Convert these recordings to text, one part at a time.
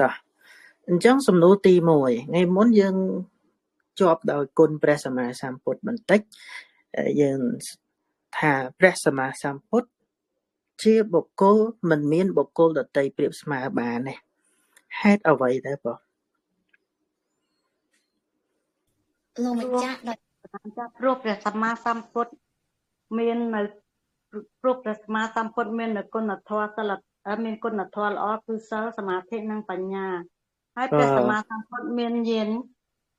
តោះអញ្ចឹងសំណួរទី1ថ្ងៃមុនយើងជាប់ដោយគុណព្រះសម្មាសម្ពុទ្ធបន្តិចយើងថាព្រះសម្មាសម្ពុទ្ធជាបុគ្គលមិនមានបុគ្គលដតីប្រៀបស្មើបានទេហេតុអ្វីដែរបងលោកម្ចាស់ដោយព្រោះព្រះសម្មាសម្ពុទ្ធមាននៅព្រោះព្រះសម្មាសម្ពុទ្ធមាននៅគុណធម៌សិលមានគុណធម៌ល្អគឺសិលសមាធិនិងបញ្ញាហើយព្រះសម្មាសម្ពុទ្ធមានញាណ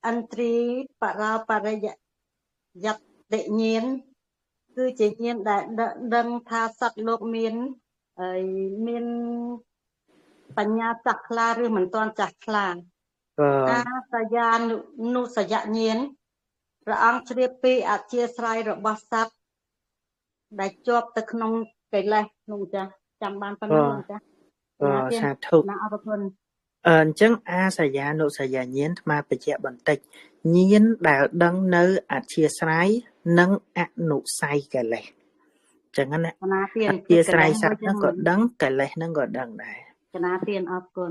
អន្ត្រីបរោបរិយយតិញាណគឺជាញាណដែលដឹងថាសត្វលោកមានបញ្ញាចាស់ខ្លាឬមិនទាន់ចាស់ខ្លាអាសយានុសយញាណព្រះអង្គជ្រាបពីអធិស្ស្រ័យរបស់សត្វដែលជាប់ទៅក្នុងកិលេសនោះចាចាំបានប៉ុណ្ណឹងចាសាធុណាអរគុណអញ្ចឹងអាសយានុសយញាណអាត្មាបញ្ជាក់បន្តិចញាណដែលដឹងនៅអធិស្ស្រ័យនិងអនុស័យកិលេសអញ្ចឹងណាអធិស្ស្រ័យសត្វហ្នឹងក៏ដឹងកិលេសហ្នឹងក៏ដឹងដែរកណាទានអរគុណ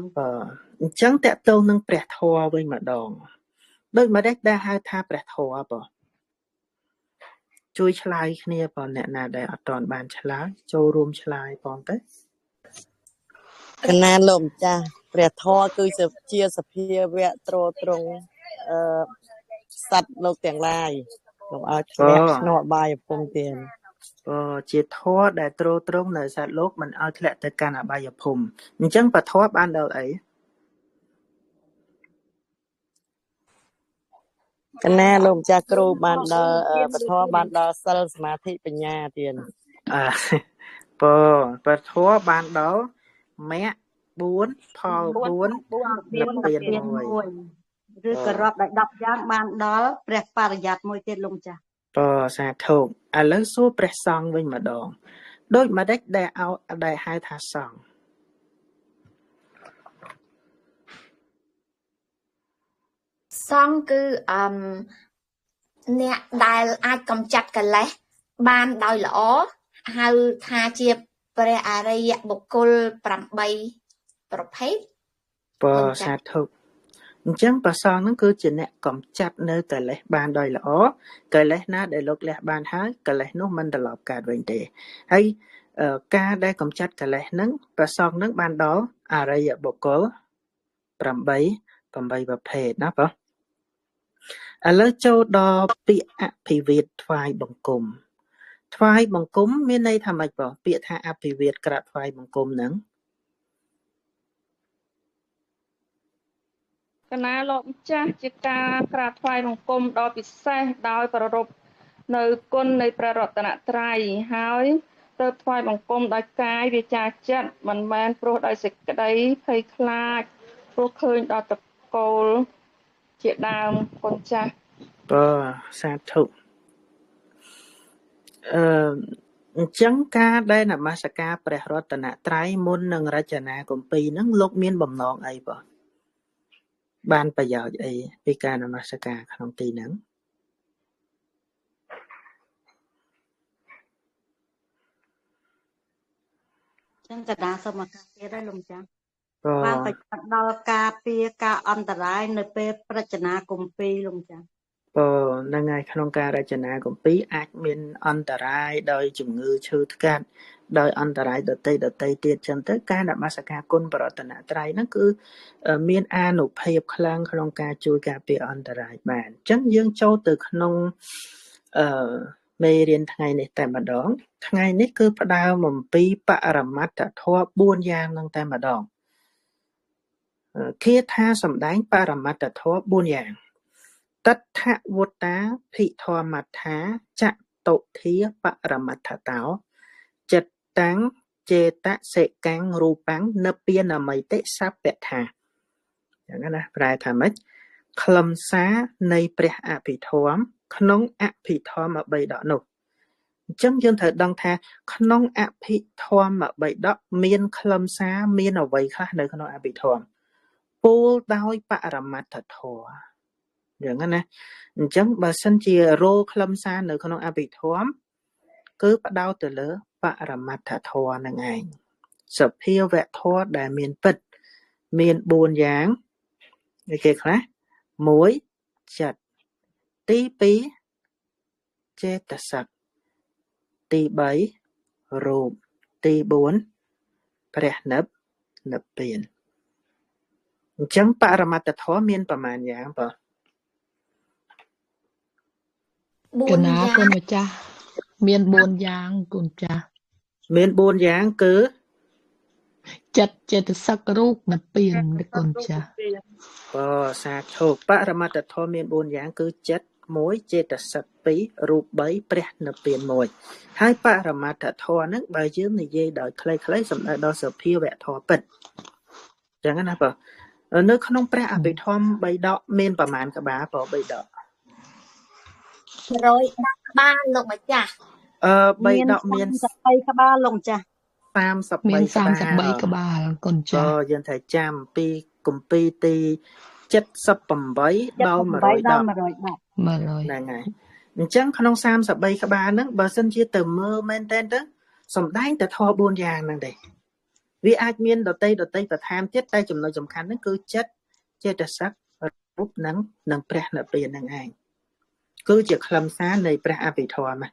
អញ្ចឹងតកតងនឹងព្រះធម៌វិញម្ដងដូចម្ដេចដែលហៅថាព្រះធម៌បងជួយឆ្លើយគ្នាបងអ្នកណាដែលអត់ទាន់បានឆ្លើយចូលរួមឆ្លើយបងទៅកណាលោកម្ចាស់ព្រះធម៌គឺជាសភាវៈត្រត្រង់សត្វលោកទាំងឡាយលោកឲ្យធ្លាក់ក្នុងអបាយភូមិទៀតជាធម៌ដែលទ្រទ្រង់នៅសត្វលោកមិនឲ្យធ្លាក់ទៅកាន់អបាយភូមិអញ្ចឹងពធបានដល់អីកណាលោកម្ចាស់គ្រូបានដល់ពធបានដល់សិលសមាធិបញ្ញាទៀតពធបានដល់មគ្គ4ផល4និព្វាន1ឬក៏រាប់ដល់10យ៉ាងបានដល់ព្រះបរិយ័តមួយទៀតលោកម្ចាស់សាធុឥឡូវសួរព្រះសង្ឃវិញម្ដងដូចម្ដេចដែលហៅថាសង្ឃសង្ឃគឺអ្នកដែលអាចកំចាត់កិលេសបានដោយល្អហៅថាជាព្រះអរិយបុគ្គល8ប្រភេទសាធុអញ្ចឹងព្រះសង្ឃហ្នឹងគឺជាអ្នកកំចាត់នៅកិលេសបានដោយល្អកិលេសណាដែលលោកលះបានហើយកិលេសនោះមិនត្រឡប់កើតវិញទេហើយការដែលកំចាត់កិលេសហ្នឹងព្រះសង្ឃហ្នឹងបានដល់អរិយបុគ្គល8ប្រភេទណាបងឥឡូវចូលដល់ពាក្យអភិវាទថ្វាយបង្គំថ្វាយបង្គំមានន័យថាម៉េចបងពាក្យថាអភិវាទក្រាបថ្វាយបង្គំហ្នឹងកណាលោកម្ចាស់ជាការក្រាបថ្វាយបង្គំដ៏ពិសេសដោយប្ររពនៅគុណនៃព្រះរតនត្រ័យហើយទៅថ្វាយបង្គំដោយកាយវាចាចិត្តមិនមែនព្រោះដោយសេចក្តីភ័យខ្លាចព្រោះឃើញដល់តកូលជាដើមគុណចាស់សាធុអញ្ចឹងការដែលនមស្ការព្រះរតនត្រ័យមុននឹងរចនាគម្ពីរហ្នឹងលោកមានបំណងអីបងបានប្រយោជន៍អីពីការនមស្ការក្នុងទីហ្នឹងចឹងកដាសូមឱកាសទៀតហើយលោកម្ចាស់បានបច្ចុប្បន្នដល់ការពារការអន្តរាយនៅពេលរចនាគម្ពីរលោកម្ចាស់ហ្នឹងហើយក្នុងការរចនាគម្ពីរអាចមានអន្តរាយដោយជំងឺឈឺថ្កាត់ដោយអន្តរាយដតីទៀតចឹងទៅការនមស្ការគុណបរតនត្រ័យហ្នឹងគឺមានអានុភាពខ្លាំងក្នុងការជួយការពារអន្តរាយបានអញ្ចឹងយើងចូលទៅក្នុងមេរៀនថ្ងៃនេះតែម្ដងថ្ងៃនេះគឺផ្ដើមអំពីបរមត្ថធម៌4យ៉ាងហ្នឹងតែម្ដងគាថាសម្ដែងបរមត្ថធម៌4យ៉ាងតថវុតាភិធម្មត្ថាចតុធាបរមត្ថតោចិត្តតាំងចេតសិកាំងរូបាំងនិព្វានមិតិសព្វថាយ៉ាងណាប្រែថាម៉េចខ្លឹមសារនៃព្រះអភិធម្មក្នុងអភិធម្ម3ដកនោះអញ្ចឹងយើងត្រូវដឹងថាក្នុងអភិធម្ម3ដកមានខ្លឹមសារមានអ្វីខ្លះនៅក្នុងអភិធម្មពោលដោយបរមត្ថធម៌យ៉ាងណាអញ្ចឹងបើសិនជារោខ្លឹមសារនៅក្នុងអភិធម្មគឺផ្ដោតទៅលើបរមត្ថធម៌នឹងឯងសភាវៈធម៌ដែលមានពិត មាន4យ៉ាងគេខ្លះ1ចិត្តទី2ចេតសិកទី3រូបទី4ព្រះនិព្វានអញ្ចឹងបរមត្តធម៌មានប្រមាណយ៉ាងបើ4 កណា យ៉ាង គុណម្ចាស់មាន4យ៉ាងគុណម្ចាស់ មាន4យ៉ាងគឺ ចិត្តចេតសិករូបនិព្វានគុណម្ចាស់ សាធុបរមត្តធម៌មាន4យ៉ាងគឺចិត្ត1ចេតសិក2រូប3ព្រះនិព្វាន1ហើយបរមត្តធម៌ហ្នឹងបើយើងនិយាយដោយខ្លីៗសំដៅដល់សភាវៈធម៌ពិតអញ្ចឹងណាបើនៅក្នុងព្រះអភិធម្ម3ដកមានប្រមាណក្បាលបើ3ដក 110 ក្បាលលោកម្ចាស់ 3ដកមាន 33 ក្បាលលោកម្ចាស់ 33 មាន ក្បាល 33 ក្បាលគុណម្ចាស់ យើងត្រូវចាំពីគម្ពីរទី78ដល់110 ហ្នឹងហើយអញ្ចឹងក្នុង33ក្បាលហ្នឹងបើសិនជាទៅមើលមែនតើទៅសំដែងតែធម៌4យ៉ាងហ្នឹងទេវាអាចមានដតីបន្ថែមទៀតតែចំណុចសំខាន់ហ្នឹងគឺចិត្តចេតសិករូបនិងព្រះនិព្វានហ្នឹងឯងគឺជាខ្លឹមសារនៃព្រះអភិធម្ម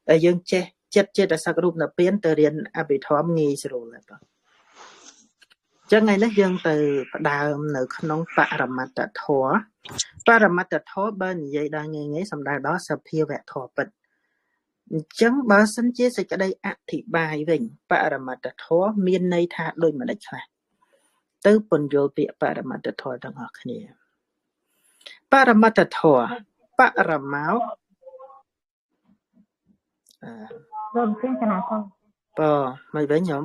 ហើយយើងចេះចិត្តចេតសិករូបនិព្វានទៅរៀនអភិធម្មងាយស្រួលហើយបងចឹងថ្ងៃនេះយើងទៅផ្ដើមនៅក្នុងបរមត្តធម៌បរមត្តធម៌បើនិយាយដល់ងាយៗសំដៅដល់សភាវៈធម៌ពិតអញ្ចឹងបើសិនជាសេចក្តីអធិប្បាយវិញបរមត្តធម៌មានន័យថាដូចម្ដេចខ្លះទៅពន្យល់ពាក្យបរមត្តធម៌ទាំងអស់គ្នាបរមត្តធម៌បរមោលោកជិះកណាផង មិនវិញខ្ញុំ